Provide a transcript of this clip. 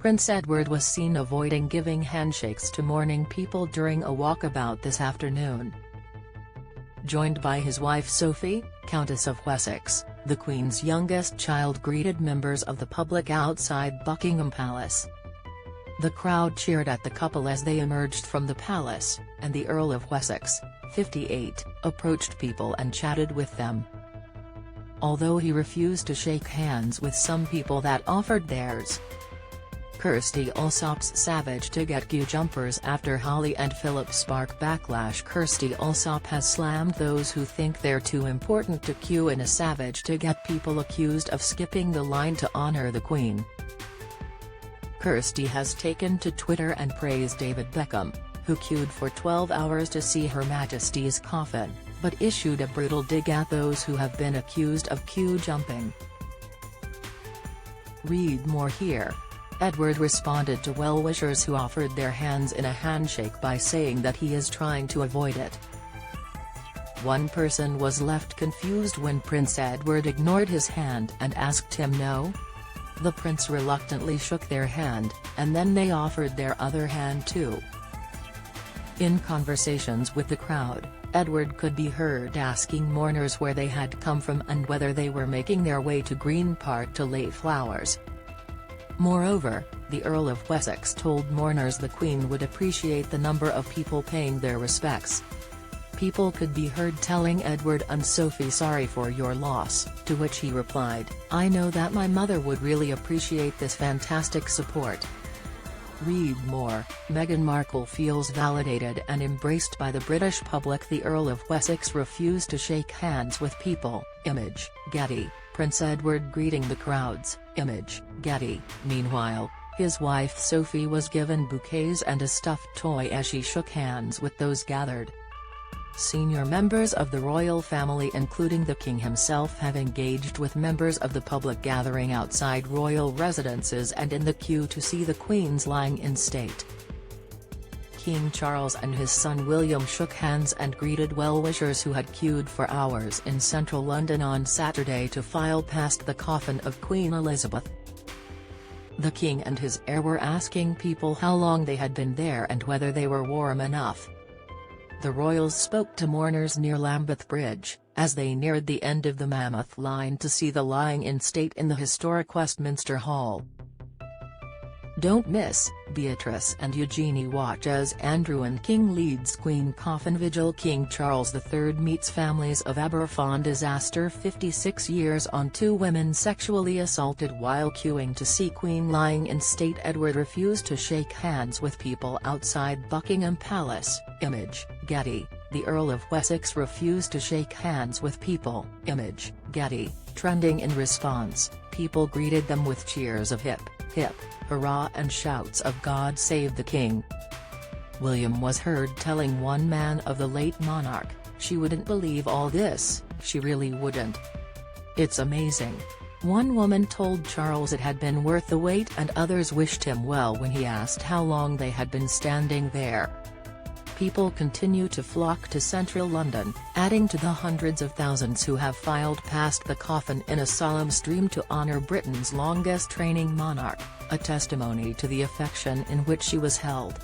Prince Edward was seen avoiding giving handshakes to mourning people during a walkabout this afternoon. Joined by his wife Sophie, Countess of Wessex, the Queen's youngest child greeted members of the public outside Buckingham Palace. The crowd cheered at the couple as they emerged from the palace, and the Earl of Wessex, 58, approached people and chatted with them. Although he refused to shake hands with some people that offered theirs. Kirstie Allsopp's savage to get queue jumpers after Holly and Philip spark backlash. Kirstie Allsopp has slammed those who think they're too important to queue in a savage to get people accused of skipping the line to honor the Queen. Kirstie has taken to Twitter and praised David Beckham, who queued for 12 hours to see Her Majesty's coffin, but issued a brutal dig at those who have been accused of queue jumping. Read more here. Edward responded to well-wishers who offered their hands in a handshake by saying that he is trying to avoid it. One person was left confused when Prince Edward ignored his hand and asked him no. The prince reluctantly shook their hand, and then they offered their other hand too. In conversations with the crowd, Edward could be heard asking mourners where they had come from and whether they were making their way to Green Park to lay flowers. Moreover, the Earl of Wessex told mourners the Queen would appreciate the number of people paying their respects. People could be heard telling Edward and Sophie sorry for your loss, to which he replied, "I know that my mother would really appreciate this fantastic support." Read more. Meghan Markle feels validated and embraced by the British public. The Earl of Wessex refused to shake hands with people. Image, Getty. Prince Edward greeting the crowds. Image, Getty. Meanwhile, his wife Sophie was given bouquets and a stuffed toy as she shook hands with those gathered. Senior members of the royal family including the King himself have engaged with members of the public gathering outside royal residences and in the queue to see the Queen's lying in state. King Charles and his son William shook hands and greeted well-wishers who had queued for hours in central London on Saturday to file past the coffin of Queen Elizabeth. The King and his heir were asking people how long they had been there and whether they were warm enough. The royals spoke to mourners near Lambeth Bridge, as they neared the end of the mammoth line to see the lying in state in the historic Westminster Hall. Don't miss, Beatrice and Eugenie watch as Andrew and King leads Queen coffin vigil. King Charles III meets families of Aberfan disaster. 56 years on, 2 women sexually assaulted while queuing to see Queen lying in state. Edward refused to shake hands with people outside Buckingham Palace. Image, Getty. The Earl of Wessex refused to shake hands with people. Image, Getty. Trending in response, people greeted them with cheers of hip, hip, hurrah and shouts of God save the King. William was heard telling one man of the late monarch, "She wouldn't believe all this, she really wouldn't. It's amazing." One woman told Charles it had been worth the wait and others wished him well when he asked how long they had been standing there. People continue to flock to central London, adding to the hundreds of thousands who have filed past the coffin in a solemn stream to honour Britain's longest reigning monarch, a testimony to the affection in which she was held.